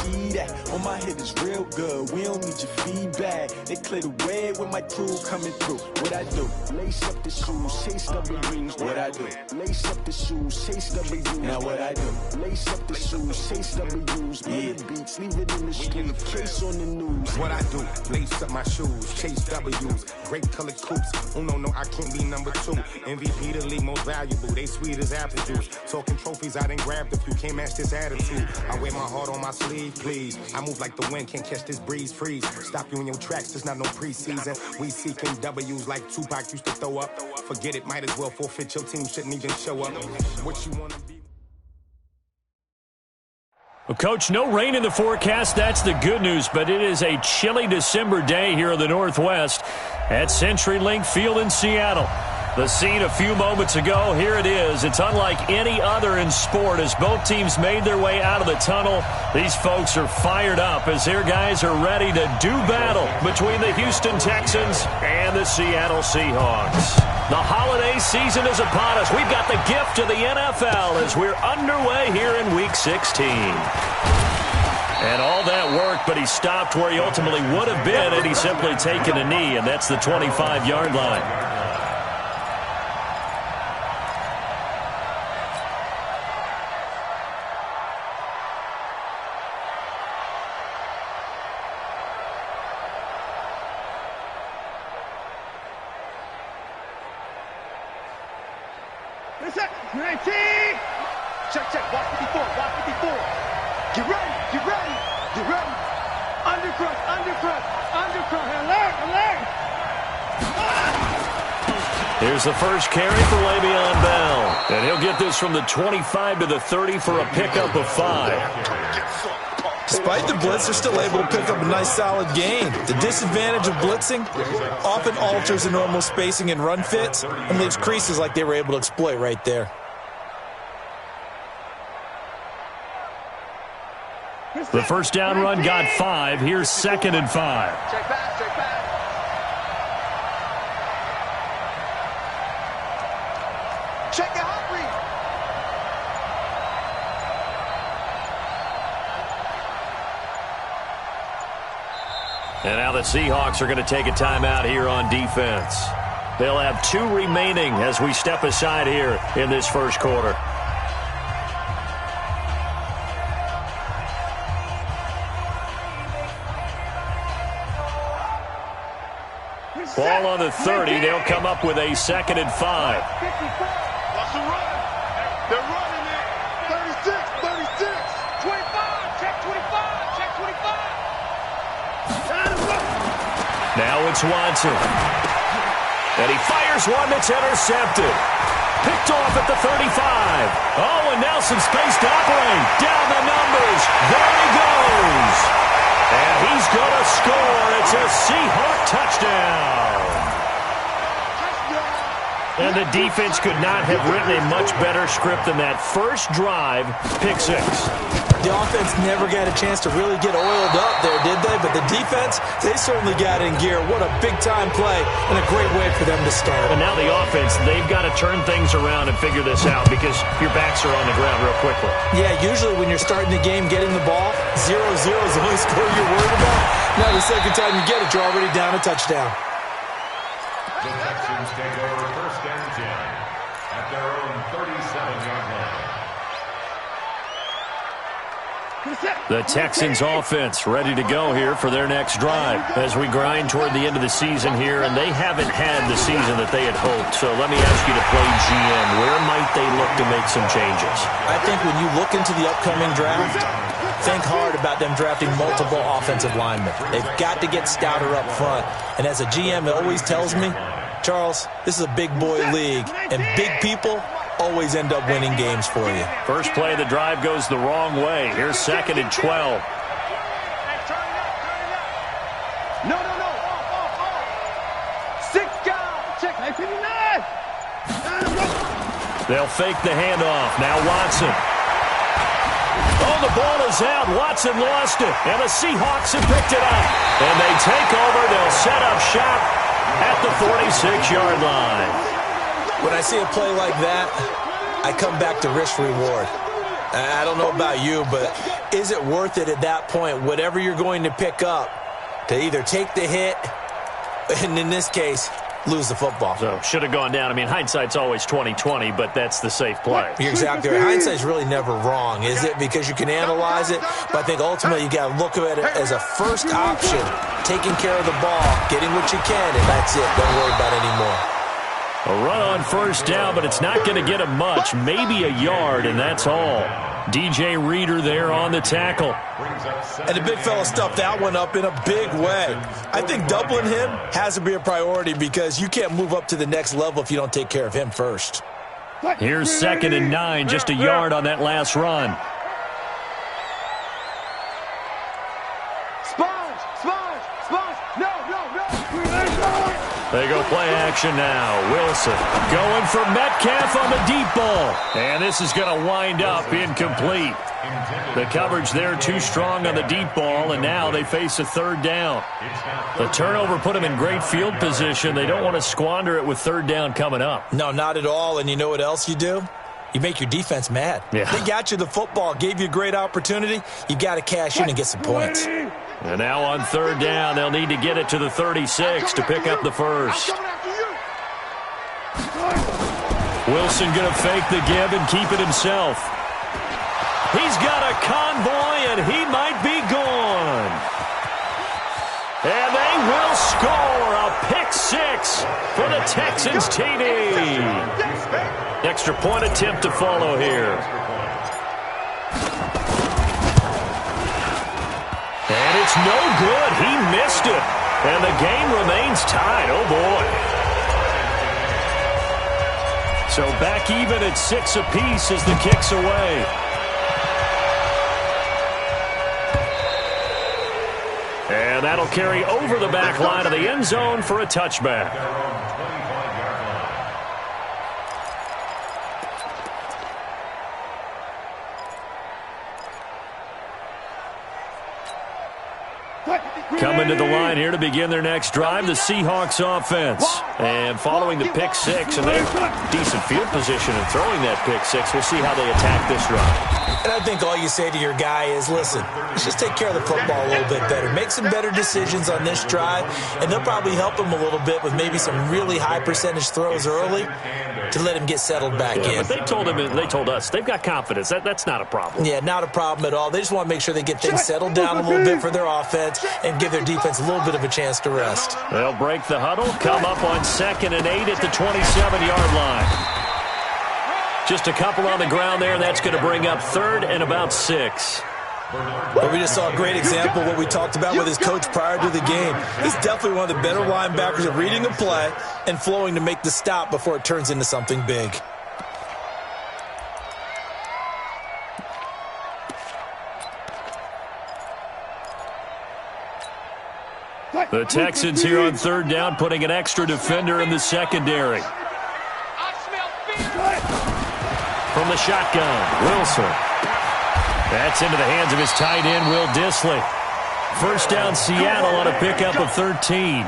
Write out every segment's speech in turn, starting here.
see that? On my head is real good, we don't need your feedback. They clear the way when my crew coming through. What I do? Lace up the shoes, chase W's. What I do? Lace up the shoes, chase W's. Now what I do? Lace up the shoes, chase W's. Yeah, beats, leave it in the street, case on the news. What I do? Lace up my shoes, chase W's. Great colored coops. Oh no, I can't be number 2. MVP the league most valuable. They sweet as apple juice. Talking trophies, I done grabbed a few. Can't match this attitude. I wear my heart on my sleeve, please. I move like the wind, can't catch this breeze, freeze. Stop you in your tracks, there's not no preseason. We seeking W's like Tupac used to throw up. Forget it, might as well forfeit. Your team shouldn't even show up. What you wanna be? Well, Coach, no rain in the forecast. That's the good news, but it is a chilly December day here in the Northwest at CenturyLink Field in Seattle. The scene a few moments ago, here it is. It's unlike any other in sport as both teams made their way out of the tunnel. These folks are fired up as their guys are ready to do battle between the Houston Texans and the Seattle Seahawks. The holiday season is upon us. We've got the gift of the NFL as we're underway here in Week 16. And all that work, but he stopped where he ultimately would have been had he simply taken a knee, and that's the 25-yard line. Check, watch 54, watch 54. Get ready. Undercross, alert. Here's the first carry for Le'Veon Bell. And he'll get this from the 25 to the 30 for a pickup of 5. Despite the blitz, they're still able to pick up a nice solid gain. The disadvantage of blitzing often alters the normal spacing and run fits and leaves creases like they were able to exploit right there. The first down run got 5. Here's 2nd and 5. Check back. Check it out, read. And now the Seahawks are going to take a timeout here on defense. They'll have 2 remaining as we step aside here in this first quarter. Ball on the 30. They'll come up with a 2nd and 5. Watch the run. They're running it. 36. 25. Check 25. Now it's Watson. And he fires one that's intercepted. Picked off at the 35. Oh, and now some space to operate. Down the numbers. There he goes. And he's going to score. It's a Seahawk touchdown. And the defense could not have written a much better script than that first drive, pick 6. The offense never got a chance to really get oiled up there, did they? But the defense, they certainly got in gear. What a big-time play and a great way for them to start. And now the offense, they've got to turn things around and figure this out because your backs are on the ground real quickly. Yeah, usually when you're starting the game, getting the ball, 0-0 is the only score you're worried about. Now the second time you get it, you're already down a touchdown. The Texans take over 1st and 10 at their own 37-yard line. The Texans offense ready to go here for their next drive as we grind toward the end of the season here, and they haven't had the season that they had hoped. So let me ask you to play GM. Where might they look to make some changes? I think when you look into the upcoming draft, think hard about them drafting multiple offensive linemen. They've got to get stouter up front. And as a GM, it always tells me, Charles, this is a big boy league, and big people always end up winning games for you. First play of the drive goes the wrong way. Here's 2nd and 12. No. 6 guys. Check 59. They'll fake the handoff. Now Watson. Oh, the ball is out. Watson lost it, and the Seahawks have picked it up. And they take over. They'll set up shop at the 46-yard line. When I see a play like that, I come back to risk-reward. I don't know about you, but is it worth it at that point, whatever you're going to pick up, to either take the hit, and in this case, lose the football? So, should have gone down. I mean, hindsight's always 20/20, but that's the safe play. You're exactly right. Hindsight's really never wrong, is it? Because you can analyze it, but I think ultimately you got to look at it as a first option, taking care of the ball, getting what you can, and that's it. Don't worry about it anymore. A run on first down, but it's not going to get him much. Maybe a yard, and that's all. DJ Reader there on the tackle. And the big fella stuffed that one up in a big way. I think doubling him has to be a priority because you can't move up to the next level if you don't take care of him first. Here's 2nd and 9, just a yard on that last run. They go play action now. Wilson going for Metcalf on the deep ball. And this is going to wind up incomplete. The coverage there too strong on the deep ball, and now they face a 3rd down. The turnover put them in great field position. They don't want to squander it with 3rd down coming up. No, not at all. And you know what else you do? You make your defense mad. Yeah. They got you the football, gave you a great opportunity. You got to cash in and get some points. And now on 3rd down, they'll need to get it to the 36 to pick up the first. Wilson going to fake the give and keep it himself. He's got a convoy, and he might be gone. And they will score a pick-6 for the Texans TD. Extra point attempt to follow here. And it's no good. He missed it. And the game remains tied. Oh, boy. So back even at 6 apiece as the kick's away. And that'll carry over the back line of the end zone for a touchback. Coming to the line here to begin their next drive, the Seahawks offense. And following the pick-6, and they're in decent field position in throwing that pick-6. We'll see how they attack this drive. And I think all you say to your guy is, listen, let's just take care of the football a little bit better. Make some better decisions on this drive, and they'll probably help him a little bit with maybe some really high percentage throws early to let him get settled back in. But they told us they've got confidence. That's not a problem. Yeah, not a problem at all. They just want to make sure they get things settled down a little bit for their offense and give their defense a little bit of a chance to rest. They'll break the huddle, come up on 2nd and 8 at the 27-yard line. Just a couple on the ground there, and that's going to bring up 3rd and about 6. But we just saw a great example of what we talked about with his coach prior to the game. He's definitely one of the better linebackers at reading a play and flowing to make the stop before it turns into something big. The Texans here on 3rd down, putting an extra defender in the secondary. From the shotgun, Wilson. That's into the hands of his tight end, Will Dissly. 1st down, Seattle on a pickup of 13.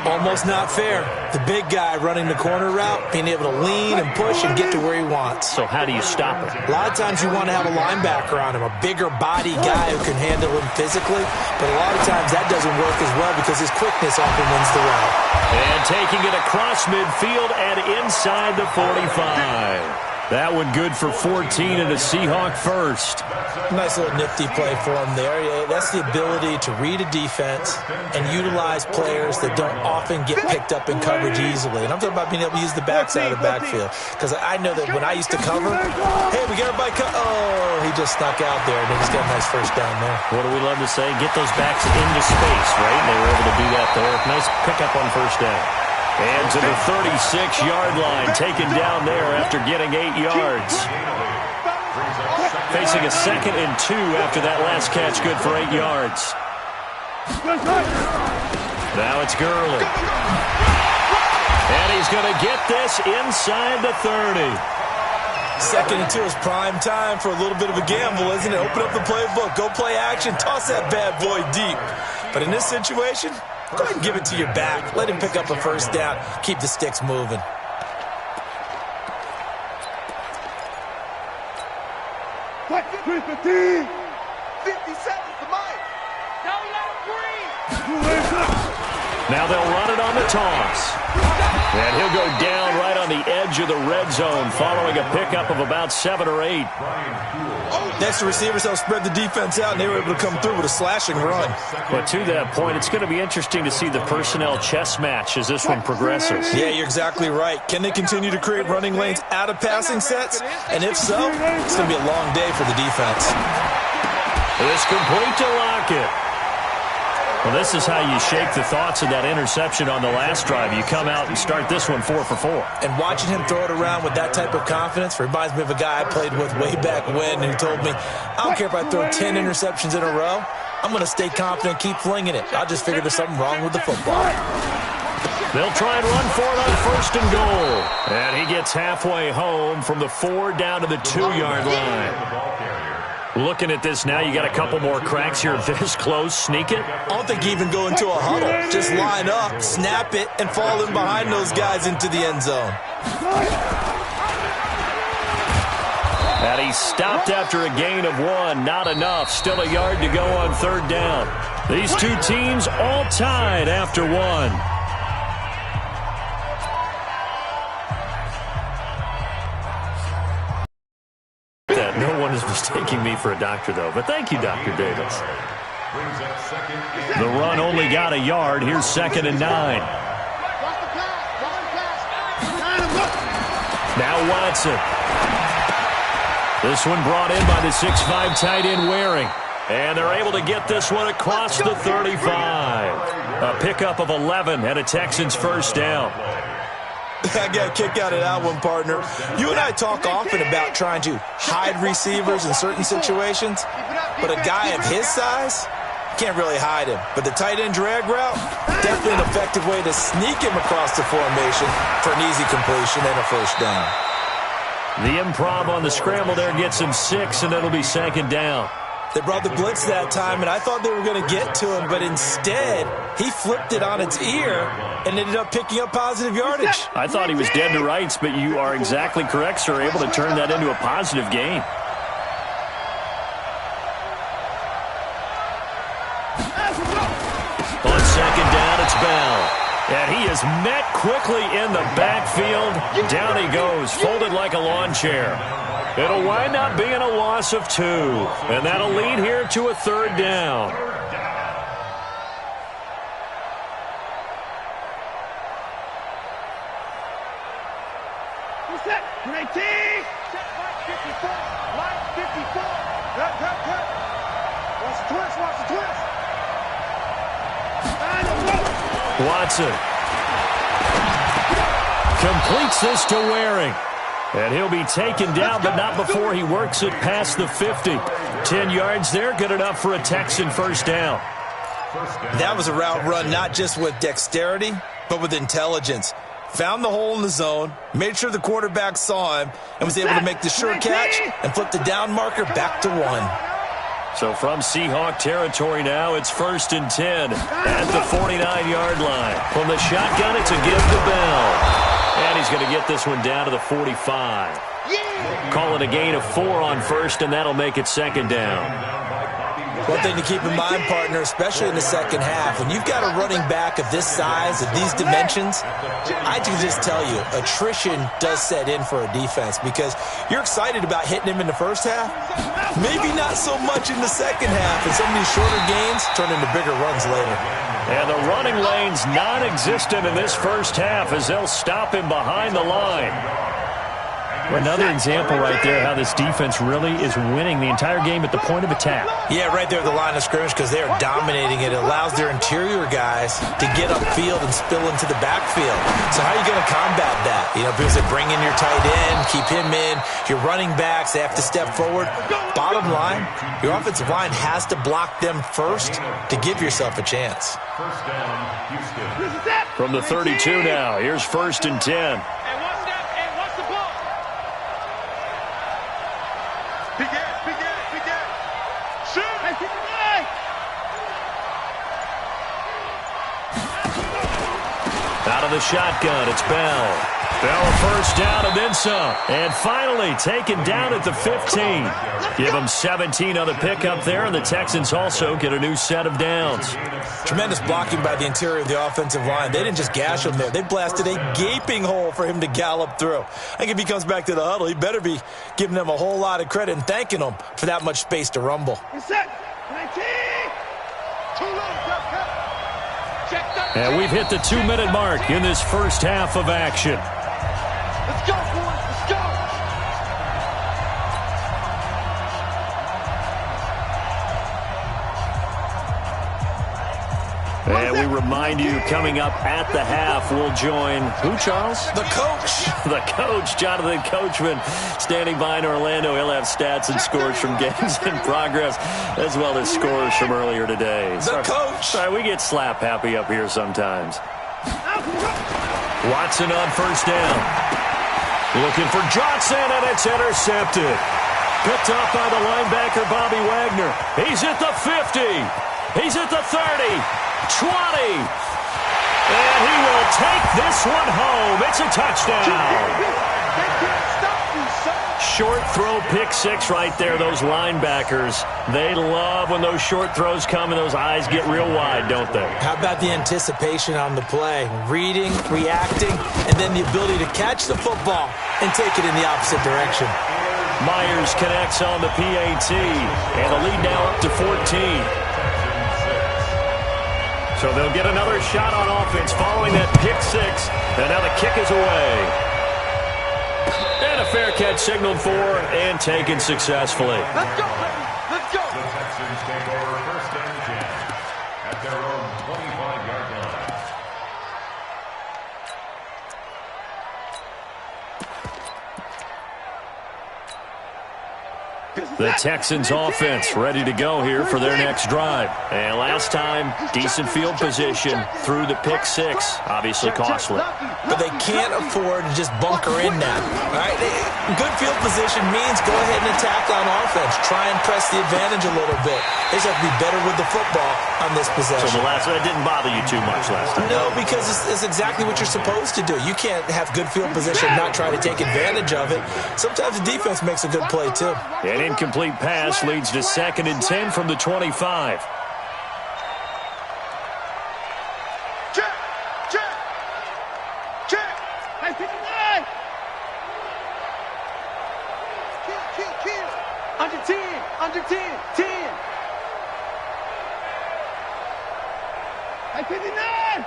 Almost not fair. The big guy running the corner route, being able to lean and push and get to where he wants. So how do you stop it? A lot of times you want to have a linebacker on him, a bigger body guy who can handle him physically. But a lot of times that doesn't work as well because his quickness often wins the route. And taking it across midfield and inside the 45. That one good for 14 and a Seahawk first. Nice little nifty play for him there. Yeah, that's the ability to read a defense and utilize players that don't often get picked up in coverage easily. And I'm talking about being able to use the backside of the backfield. Because I know that when I used to cover, hey, we got everybody he just snuck out there, and then he's got a nice 1st down there. What do we love to say? Get those backs into space, right? And they were able to do that there. Nice pickup on 1st down. And to the 36-yard line, taken down there after getting 8 yards. Facing a 2nd and 2 after that last catch, good for 8 yards. Now it's Gurley. And he's going to get this inside the 30. 2nd and 2 is prime time for a little bit of a gamble, isn't it? Open up the playbook, go play action, toss that bad boy deep. But in this situation, go ahead and give it to your back. Let him pick up a 1st down. Keep the sticks moving. 315. 50 seconds to Mike. Don't let him breathe. Now they'll run it on the toss. And he'll go down right on the edge of the red zone following a pickup of about 7 or 8. Next, the receivers helped spread the defense out, and they were able to come through with a slashing run. But to that point, it's going to be interesting to see the personnel chess match as this one progresses. Yeah, you're exactly right. Can they continue to create running lanes out of passing sets? And if so, it's going to be a long day for the defense. It's complete to Lockett. Well, this is how you shake the thoughts of that interception on the last drive. You come out and start this one 4 for 4. And watching him throw it around with that type of confidence reminds me of a guy I played with way back when who told me, I don't care if I throw 10 interceptions in a row. I'm going to stay confident and keep flinging it. I just figured there's something wrong with the football. They'll try and run for it on 1st and goal. And he gets halfway home from the 4 down to the 2-yard line. Looking at this now, you got a couple more cracks here this close. Sneak it? I don't think you even go into a huddle. Just line up, snap it, and fall in behind those guys into the end zone. And he stopped after a gain of 1. Not enough. Still a yard to go on 3rd down. These two teams all tied after 1. No one is mistaking me for a doctor, though. But thank you, Dr. Davis. The run only got a yard. Here's 2nd and 9. Now Watson. This one brought in by the 6'5" tight end Waring. And they're able to get this one across the 35. A pickup of 11 and a Texans 1st down. I got a kick out of that one, partner. You and I talk often about trying to hide receivers in certain situations, but a guy of his size, can't really hide him. But the tight end drag route, definitely an effective way to sneak him across the formation for an easy completion and a 1st down. The improv on the scramble there gets him 6, and it'll be 2nd down. They brought the blitz that time, and I thought they were going to get to him, but instead, he flipped it on its ear and ended up picking up positive yardage. I thought he was dead to rights, but you are exactly correct, sir. Able to turn that into a positive gain. On 2nd down, it's Bell. And he is met quickly in the backfield. Down he goes, folded like a lawn chair. It'll wind up being a loss of 2. And that'll lead here to a 3rd down. What's that? 19. Check line 54. Line 54. Cut. Watch the twist. Watch the twist. Watson completes this to Waring. And he'll be taken down, but not before he works it past the 50. 10 yards there, good enough for a Texan 1st down. That was a route run not just with dexterity, but with intelligence. Found the hole in the zone, made sure the quarterback saw him, and was able to make the sure catch and flip the down marker back to 1. So from Seahawk territory now, it's 1st and 10 at the 49-yard line. From the shotgun, it's a give to Bell. And he's going to get this one down to the 45. Call it a gain of 4 on 1st, and that'll make it 2nd down. One thing to keep in mind, partner, especially in the second half, when you've got a running back of this size, of these dimensions, I can just tell you, attrition does set in for a defense because you're excited about hitting him in the first half, maybe not so much in the second half, and some of these shorter gains turn into bigger runs later. And the running lane's non-existent in this first half as they'll stop him behind the line. Another example right there how this defense really is winning the entire game at the point of attack. Yeah, right there at the line of scrimmage because they are dominating it. It allows their interior guys to get upfield and spill into the backfield. So how are you going to combat that? You know, because they bring in your tight end, keep him in. Your running backs, they have to step forward. Bottom line, your offensive line has to block them first to give yourself a chance. First down, Houston. From the 32 now, here's 1st and 10. Out Out of the shotgun, it's Bell. Bell a first down and then some. And finally taken down at the 15. Give them 17 on the pickup there, and the Texans also get a new set of downs. Tremendous blocking by the interior of the offensive line. They didn't just gash him there. They blasted a gaping hole for him to gallop through. I think if he comes back to the huddle, he better be giving them a whole lot of credit and thanking them for that much space to rumble. And we've hit the 2-minute mark in this first half of action. Let's go, boys. Let's go. And we remind you, coming up at the half, we'll join who, Charles? The coach. The coach, Jonathan Coachman, standing by in Orlando. He'll have stats and scores from games in progress, as well as scores from earlier today. The coach. Sorry, we get slap happy up here sometimes. Watson on first down. Looking for Johnson, and it's intercepted. Picked up by the linebacker, Bobby Wagner. He's at the 50. He's at the 30. 20. And he will take this one home. It's a touchdown. Short throw, pick six right there. Those linebackers, they love when those short throws come and those eyes get real wide, don't they? How about the anticipation on the play? Reading, reacting, and then the ability to catch the football and take it in the opposite direction. Myers connects on the PAT, and the lead now up to 14. So they'll get another shot on offense following that pick six. And now the kick is away. And a fair catch signaled for and taken successfully. Let's go, baby. Let's go. The Texans take over first and 10 at their own 25-yard line. The Texans offense ready to go here for their next drive. And last time, decent field position through the pick six. Obviously costly. But they can't afford to just bunker in now. All right? Good field position means go ahead and attack on offense. Try and press the advantage a little bit. They just have to be better with the football on this possession. So that didn't bother you too much last time? No, because it's exactly what you're supposed to do. You can't have good field position and not try to take advantage of it. Sometimes the defense makes a good play, too. An incomplete pass leads to 2nd and 10 from the 25. Check. Hey, 59. Kill. Under 10. 10. Hey, 59.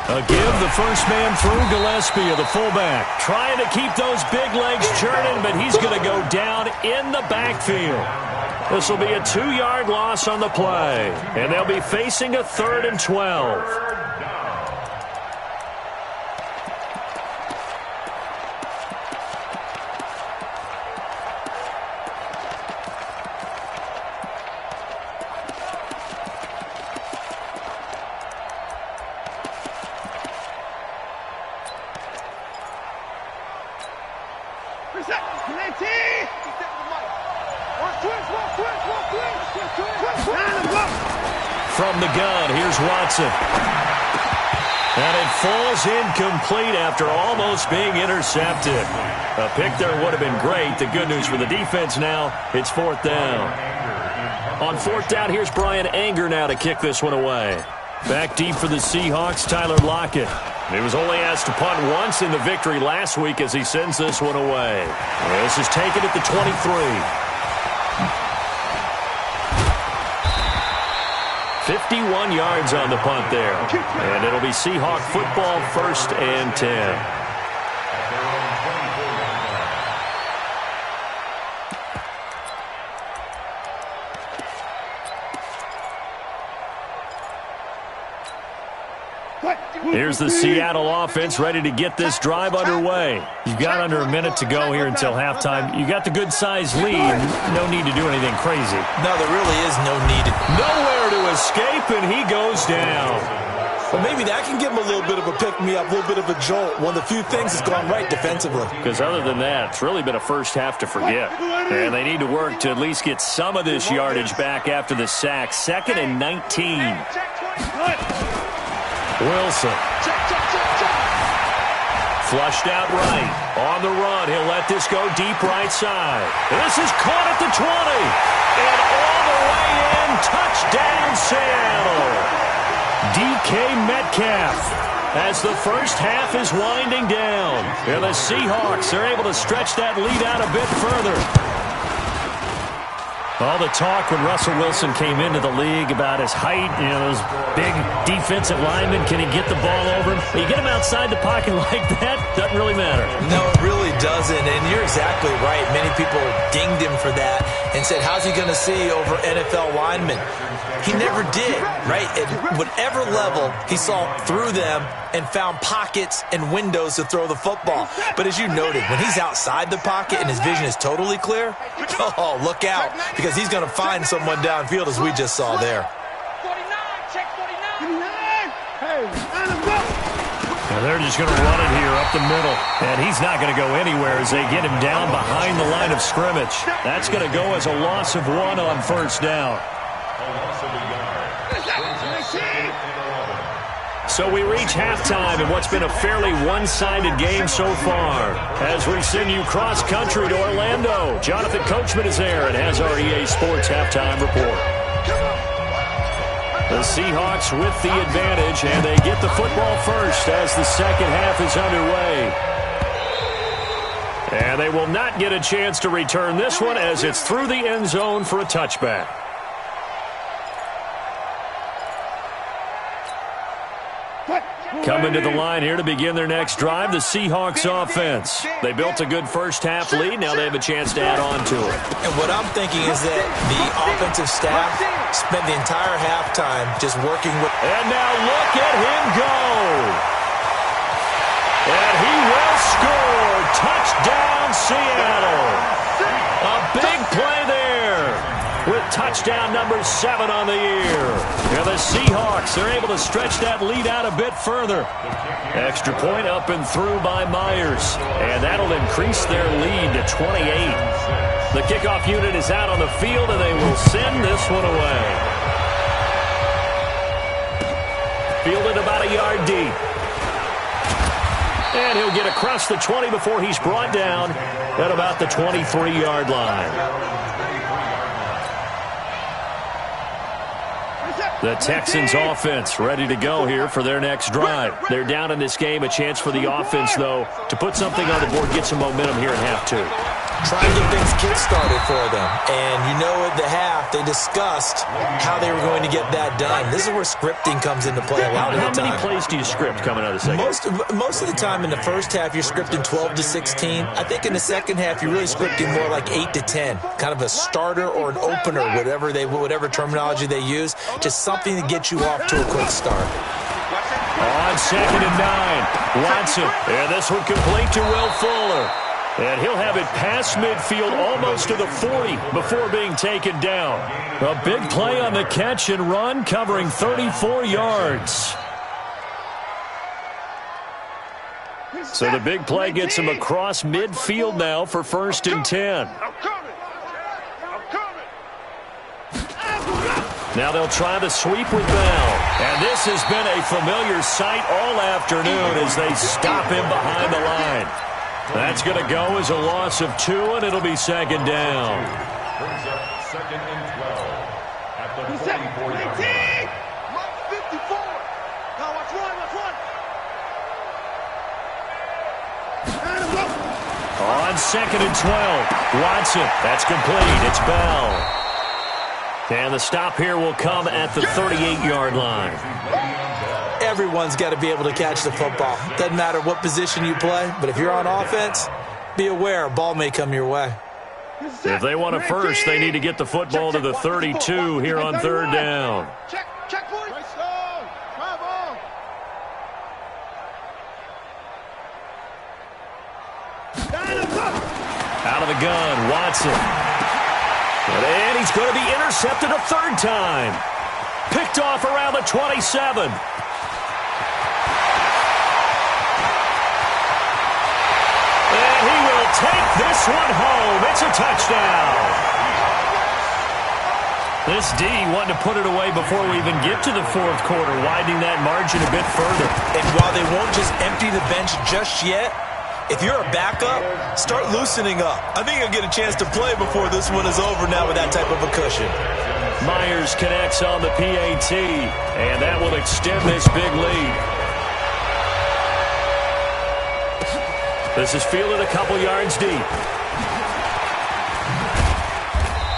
A give the first man through. Gillespie of the fullback trying to keep those big legs churning, but he's going to go down in the backfield. This will be a 2-yard loss on the play, and they'll be facing a 3rd and 12. From the gun, here's Watson. And it falls incomplete after almost being intercepted. A pick there would have been great. The good news for the defense now, it's 4th down. On 4th down, here's Brian Anger now to kick this one away. Back deep for the Seahawks, Tyler Lockett. He was only asked to punt once in the victory last week as he sends this one away. This is taken at the 23. 51 yards on the punt there. And it'll be Seahawk football, 1st and 10. Here's the Seattle offense ready to get this drive underway. You've got under a minute to go here until halftime. You got the good-sized lead. No need to do anything crazy. No, there really is no need. Nowhere to escape, and he goes down. Well, maybe that can give him a little bit of a pick-me-up, a little bit of a jolt. One of the few things that's gone right defensively. Because other than that, it's really been a first half to forget. And they need to work to at least get some of this yardage back after the sack. 2nd and 19. Wilson. Flushed out right. On the run. He'll let this go deep right side. This is caught at the 20. And all the way in. Touchdown, Seattle. DK Metcalf. As the first half is winding down. And the Seahawks are able to stretch that lead out a bit further. All the talk when Russell Wilson came into the league about his height, those big defensive linemen, can he get the ball over him? You get him outside the pocket like that, doesn't really matter. No, it really doesn't, and you're exactly right. Many people dinged him for that and said, how's he going to see over NFL linemen? He never did, right? At whatever level, he saw through them and found pockets and windows to throw the football. But as you noted, when he's outside the pocket and his vision is totally clear, oh, look out, because he's going to find someone downfield, as we just saw there. 49, check 49. And they're just going to run it here up the middle. And he's not going to go anywhere as they get him down behind the line of scrimmage. That's going to go as a loss of 1 on first down. So we reach halftime in what's been a fairly one-sided game so far. As we send you cross-country to Orlando, Jonathan Coachman is there and has our EA Sports halftime report. The Seahawks with the advantage, and they get the football first as the second half is underway. And they will not get a chance to return this one as it's through the end zone for a touchback. Coming to the line here to begin their next drive, the Seahawks offense. They built a good first-half lead. Now they have a chance to add on to it. And what I'm thinking is that the offensive staff spent the entire halftime just working with... And now look at him go. And he will score. Touchdown, Seattle. A big play there with touchdown number 7 on the year. And the Seahawks are able to stretch that lead out a bit further. Extra point up and through by Myers. And that'll increase their lead to 28. The kickoff unit is out on the field, and they will send this one away. Fielded about a yard deep. And he'll get across the 20 before he's brought down at about the 23-yard line. The Texans offense ready to go here for their next drive. They're down in this game. A chance for the offense, though, to put something on the board, get some momentum here in half 2. Try to get things kick-started for them. And you know at the half, they discussed how they were going to get that done. This is where scripting comes into play a lot of the time. How many plays do you script coming out of the second? Most of the time in the first half, you're scripting 12 to 16. I think in the second half, you're really scripting more like 8 to 10. Kind of a starter or an opener, whatever terminology they use. Just something to get you off to a quick start. On 2nd and 9, Watson. And this one complete to Will Fuller. And he'll have it past midfield almost to the 40 before being taken down. A big play on the catch and run, covering 34 yards. So the big play gets him across midfield now for 1st and 10. Now they'll try the sweep with Bell. And this has been a familiar sight all afternoon as they stop him behind the line. That's going to go as a loss of 2, and it'll be 2nd down. Brings up 2nd and 12 at the 44-yard line. 54. Now watch run. On 2nd and 12, Watson. That's complete. It's Bell. And the stop here will come at the 38-yard line. Everyone's got to be able to catch the football. Doesn't matter what position you play, but if you're on offense, be aware a ball may come your way. If they want a first, they need to get the football to the 32 here on 3rd down. Check, boys. Out of the gun, Watson. And he's going to be intercepted a 3rd time. Picked off around the 27. And he will take this one home. It's a touchdown. This D wanting to put it away before we even get to the fourth quarter, widening that margin a bit further. And while they won't just empty the bench just yet, if you're a backup, start loosening up. I think you'll get a chance to play before this one is over now with that type of a cushion. Myers connects on the PAT, and that will extend this big lead. This is fielded a couple yards deep.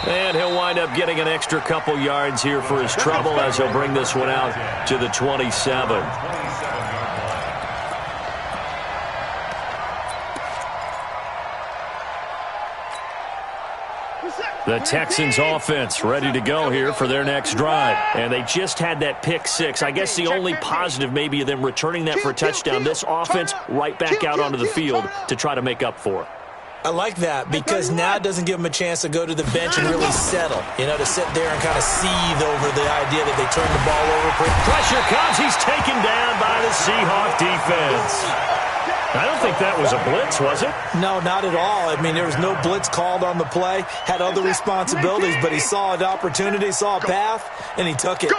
And he'll wind up getting an extra couple yards here for his trouble as he'll bring this one out to the 27. The Texans offense ready to go here for their next drive. And they just had that pick six. I guess the only positive maybe of them returning that for a touchdown. This offense right back out onto the field to try to make up for it. I like that because now it doesn't give them a chance to go to the bench and really settle. You know, to sit there and kind of seethe over the idea that they turned the ball over. Pressure comes. He's taken down by the Seahawk defense. I don't think that was a blitz, was it? No, not at all. I mean, there was no blitz called on the play. Had other responsibilities, but he saw an opportunity, saw a path, and he took it.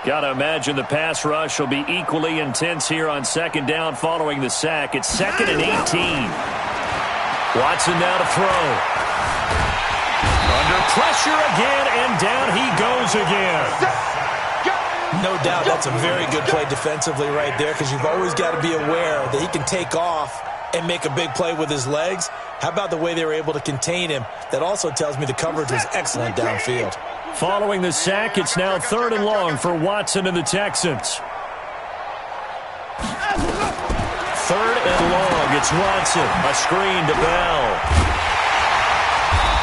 Got to imagine the pass rush will be equally intense here on second down following the sack. It's 2nd and 18. Watson now to throw. Under pressure again, and down he goes again. No doubt that's a very good play defensively right there because you've always got to be aware that he can take off and make a big play with his legs. How about the way they were able to contain him? That also tells me the coverage was excellent downfield. Following the sack, it's now 3rd and long for Watson and the Texans. 3rd and long. It's Watson. A screen to Bell.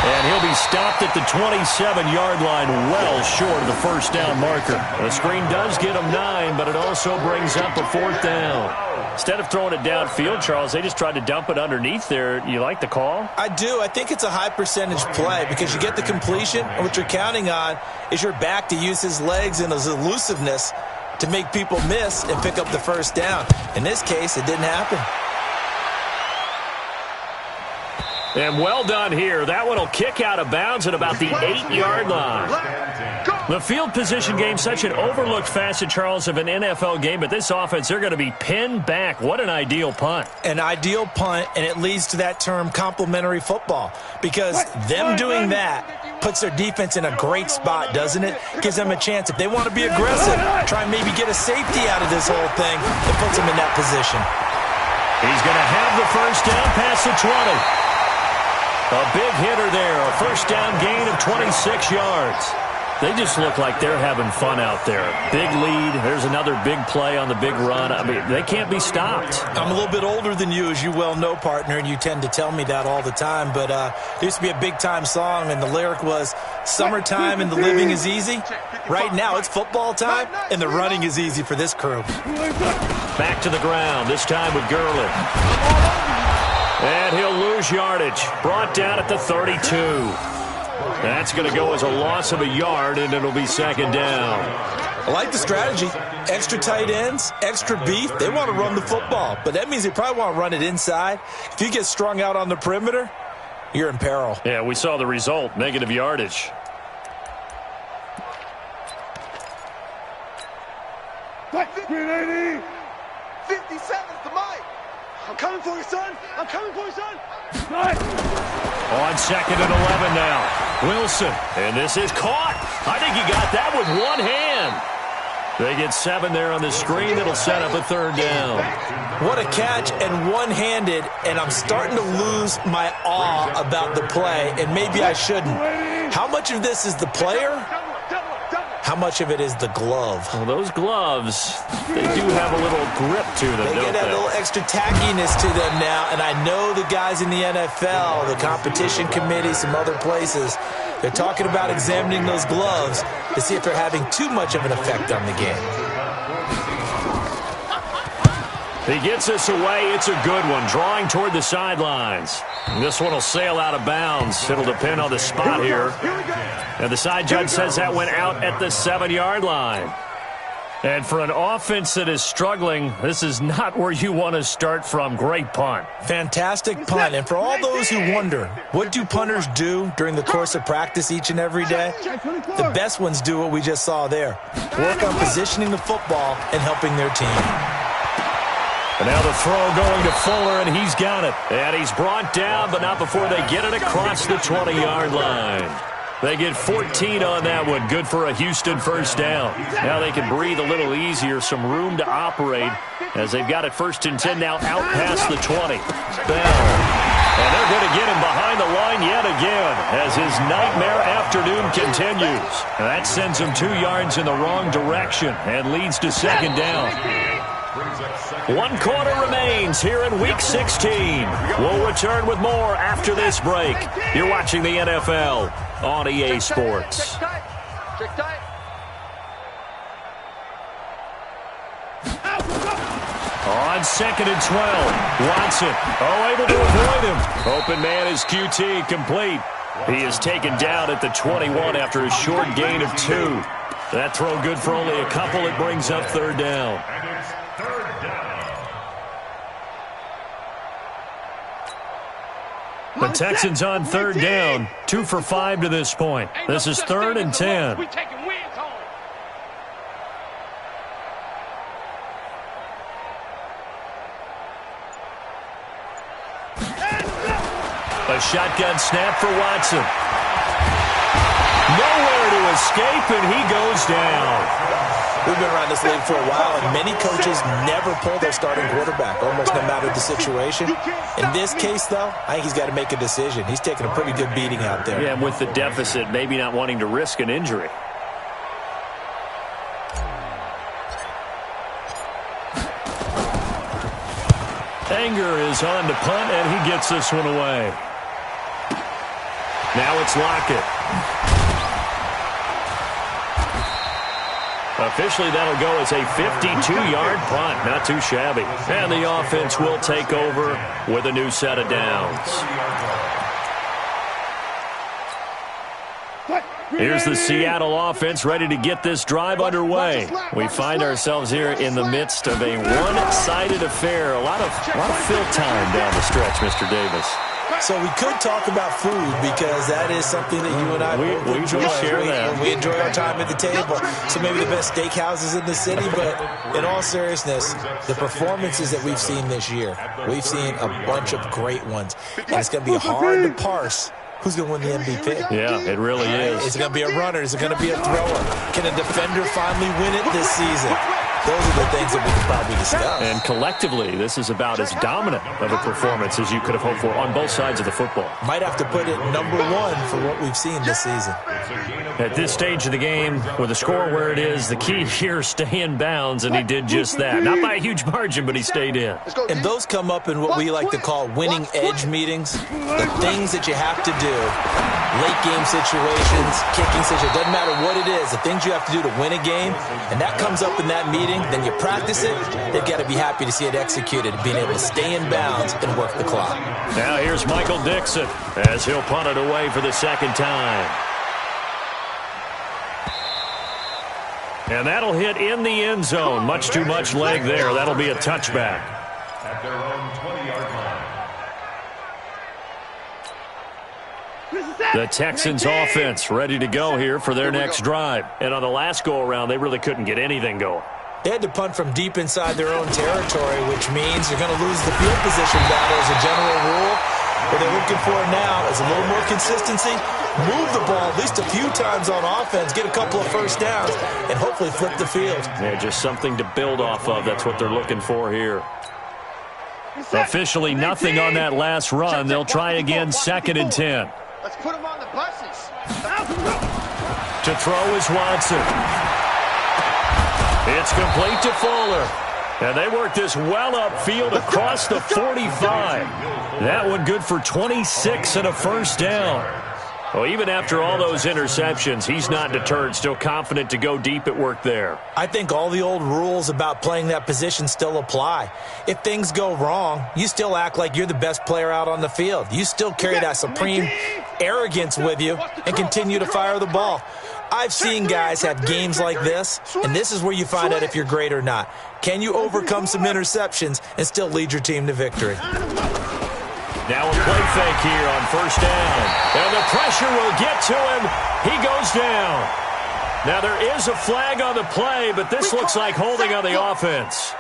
And he'll be stopped at the 27-yard line, well short of the first down marker. The screen does get him 9, but it also brings up a 4th down. Instead of throwing it downfield, Charles, they just tried to dump it underneath there. You like the call? I do. I think it's a high percentage play because you get the completion, and what you're counting on is your back to use his legs and his elusiveness to make people miss and pick up the first down. In this case, it didn't happen. And well done here. That one will kick out of bounds at about the 8-yard line. The field position game, such an overlooked facet, Charles, of an NFL game. But this offense, they're going to be pinned back. What an ideal punt. An ideal punt, and it leads to that term complementary football. Because them doing that puts their defense in a great spot, doesn't it? Gives them a chance. If they want to be aggressive, try and maybe get a safety out of this whole thing, that puts them in that position. He's going to have the first down past the 20. A big hitter there, a first down gain of 26 yards. They just look like they're having fun out there. Big lead. There's another big play on the big run. I mean, they can't be stopped. I'm a little bit older than you, as you well know, partner, and you tend to tell me that all the time. But there used to be a big-time song, and the lyric was, "Summertime and the living is easy." Right now, it's football time, and the running is easy for this crew. Back to the ground, this time with Gurley. And he'll lose yardage. Brought down at the 32. That's going to go as a loss of a yard, and it'll be 2nd down. I like the strategy. Extra tight ends, extra beef. They want to run the football, but that means they probably want to run it inside. If you get strung out on the perimeter, you're in peril. Yeah, we saw the result, negative yardage. Green 80. 57's the mic. I'm coming for you, son. I'm coming for you, son. On 2nd and 11 now. Wilson. And this is caught. I think he got that with one hand. They get 7 there on the screen. That'll set up a 3rd down. What a catch, and one-handed, and I'm starting to lose my awe about the play, and maybe I shouldn't. How much of this is the player? How much of it is the glove? Well, those gloves, they do have a little grip to them, They get that little extra tackiness to them now, and I know the guys in the NFL, the competition committee, some other places, they're talking about examining those gloves to see if they're having too much of an effect on the game. He gets this away. It's a good one, drawing toward the sidelines. This one will sail out of bounds. It'll depend on the spot here. And the side judge says that went out at the 7-yard line. And for an offense that is struggling, this is not where you want to start from. Great punt. Fantastic punt. And for all those who wonder, what do punters do during the course of practice each and every day? The best ones do what we just saw there. Work on positioning the football and helping their team. And now the throw going to Fuller, and he's got it. And he's brought down, but not before they get it across the 20-yard line. They get 14 on that one. Good for a Houston first down. Now they can breathe a little easier, some room to operate as they've got it 1st and 10 now out past the 20. Bell. And they're going to get him behind the line yet again as his nightmare afternoon continues. And that sends him 2 yards in the wrong direction and leads to 2nd down. 1 quarter remains here in Week 16. We'll return with more after this break. You're watching the NFL on EA Sports. Check tight. On 2nd and 12, Watson, able to avoid him. Open man is QT, complete. He is taken down at the 21 after a short gain of 2. That throw good for only a couple. It brings up 3rd down. And it's 3rd down. The Texans on 3rd down, 2 for 5 to this point. This is 3rd and 10. We taking wins home. A shotgun snap for Watson. Nowhere to escape, and he goes down. We've been around this league for a while, and many coaches never pull their starting quarterback, almost no matter the situation. In this case, though, I think he's got to make a decision. He's taking a pretty good beating out there. Yeah, and with the deficit, maybe not wanting to risk an injury. Anger is on to punt, and he gets this one away. Now it's Lockett. Officially, that'll go as a 52-yard punt. Not too shabby. And the offense will take over with a new set of downs. Here's the Seattle offense ready to get this drive underway. We find ourselves here in the midst of a one-sided affair. A lot of fill time down the stretch, Mr. Davis. So we could talk about food because that is something that you and I enjoy. We enjoy our time at the table. So maybe the best steakhouses in the city, but in all seriousness, the performances that we've seen this year, we've seen a bunch of great ones. And it's going to be hard to parse who's going to win the MVP. Yeah, it really is. Is it going to be a runner? Is it going to be a thrower? Can a defender finally win it this season? Those are the things that we can probably discuss. And collectively, this is about as dominant of a performance as you could have hoped for on both sides of the football. Might have to put it #1 for what we've seen this season. At this stage of the game, with the score where it is, the key here, stay in bounds, and he did just that. Not by a huge margin, but he stayed in. And those come up in what we like to call winning edge meetings. The things that you have to do, late game situations, kicking situations, doesn't matter what it is, the things you have to do to win a game, and that comes up in that meeting, then you practice it, they've got to be happy to see it executed, being able to stay in bounds and work the clock. Now here's Michael Dixon as he'll punt it away for the 2nd time. And that'll hit in the end zone. Much too much leg there. That'll be a touchback. At their own 20-yard line. The Texans offense ready to go here for their next drive. And on the last go-around, they really couldn't get anything going. They had to punt from deep inside their own territory, which means you're going to lose the field position battle as a general rule. What they're looking for now is a little more consistency, move the ball at least a few times on offense, get a couple of first downs, and hopefully flip the field. Yeah, just something to build off of. That's what they're looking for here. Officially nothing on that last run. They'll try again, 2nd and 10. Let's put them on the buses. To throw is Watson. It's complete to Fuller. And they work this well upfield across the 45. That one good for 26 and a first down. Well, even after all those interceptions, he's not deterred, still confident to go deep at work there. I think all the old rules about playing that position still apply. If things go wrong, you still act like you're the best player out on the field. You still carry that supreme arrogance with you and continue to fire the ball. I've seen guys have games like this, and this is where you find out if you're great or not. Can you overcome some interceptions and still lead your team to victory? Now a play fake here on first down. And the pressure will get to him. He goes down. Now there is a flag on the play, but this looks like holding on the offense.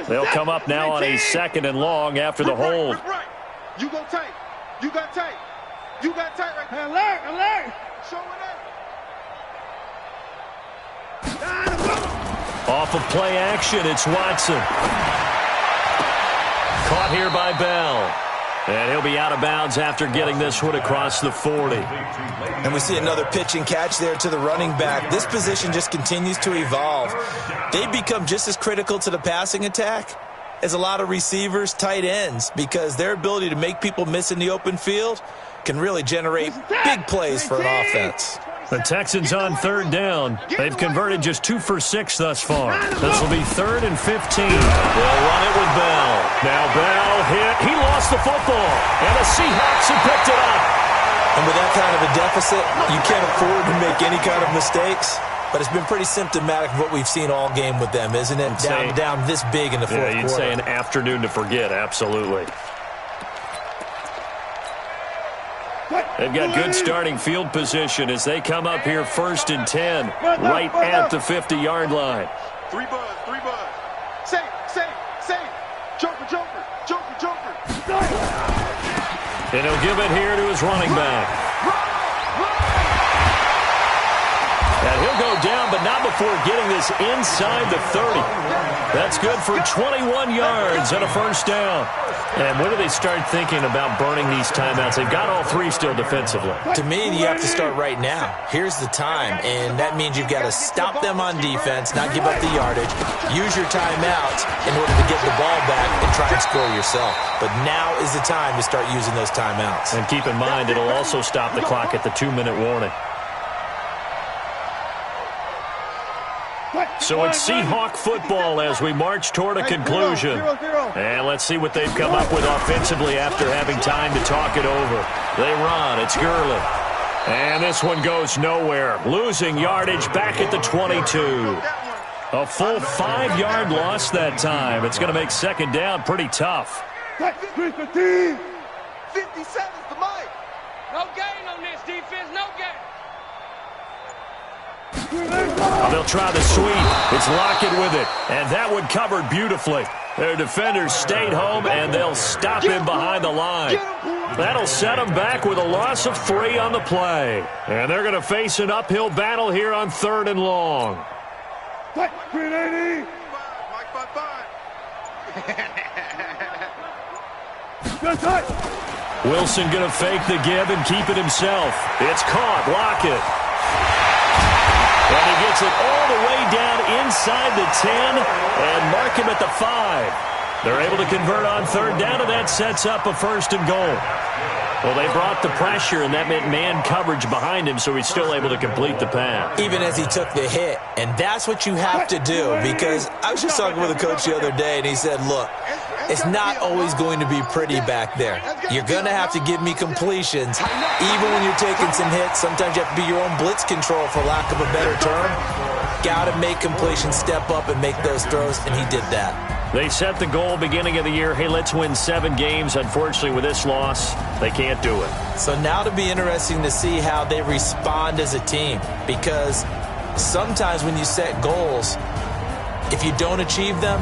They'll come up now on a 2nd and long after the hold. You go tight. You got tight. You got tight right there. Alert. Show it up. Off of play action, it's Watson. Caught here by Bell. And he'll be out of bounds after getting this one across the 40. And we see another pitch and catch there to the running back. This position just continues to evolve. They become just as critical to the passing attack as a lot of receivers, tight ends, because their ability to make people miss in the open field can really generate big plays for an offense. The Texans on 3rd down. They've converted just 2 for 6 thus far. This will be 3rd and 15. They'll run it with Bell. Now Bell hit. He lost the football. And the Seahawks have picked it up. And with that kind of a deficit, you can't afford to make any kind of mistakes. But it's been pretty symptomatic of what we've seen all game with them, isn't it? Down this big in the fourth quarter. Yeah, you'd say an afternoon to forget. Absolutely. They've got good starting field position as they come up here 1st and 10, right at the 50-yard line. 3 buzz. Safe. Joker. And he'll give it here to his running back. And he'll go down, but not before getting this inside the 30. That's good for 21 yards and a 1st down. And when do they start thinking about burning these timeouts? They've got all 3 still defensively. To me, you have to start right now. Here's the time, and that means you've got to stop them on defense, not give up the yardage, use your timeouts in order to get the ball back and try and score yourself. But now is the time to start using those timeouts. And keep in mind, it'll also stop the clock at the 2-minute warning. So it's Seahawk football as we march toward a conclusion. And let's see what they've come up with offensively after having time to talk it over. They run. It's Gurley. And this one goes nowhere. Losing yardage back at the 22. A full 5-yard loss that time. It's going to make 2nd down pretty tough. 57's the mic. No gain on this defense. No gain. They'll try the sweep. It's Lockett with it. And that one covered beautifully. Their defenders stayed home, and they'll stop him behind the line. That'll set them back with a loss of 3 on the play. And they're going to face an uphill battle here on 3rd and long. Green 80. Wilson going to fake the give and keep it himself. It's caught. Lockett. And he gets it all the way down inside the 10 and mark him at the 5. They're able to convert on 3rd down, and that sets up a 1st and goal. Well, they brought the pressure, and that meant man coverage behind him, so he's still able to complete the pass. Even as he took the hit, and that's what you have to do, because I was just talking with a coach the other day, and he said, look, it's not always going to be pretty back there. You're going to have to give me completions. Even when you're taking some hits, sometimes you have to be your own blitz control, for lack of a better term. Got to make completions, step up, and make those throws, and he did that. They set the goal beginning of the year, hey, let's win 7 games. Unfortunately, with this loss, they can't do it. So now to be interesting to see how they respond as a team, because sometimes when you set goals, if you don't achieve them,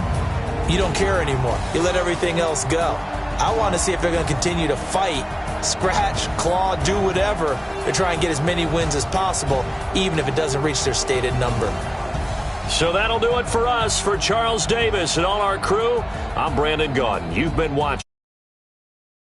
you don't care anymore. You let everything else go. I want to see if they're going to continue to fight, scratch, claw, do whatever to try and get as many wins as possible, even if it doesn't reach their stated number. So that'll do it for us. For Charles Davis and all our crew, I'm Brandon Gaudin. You've been watching.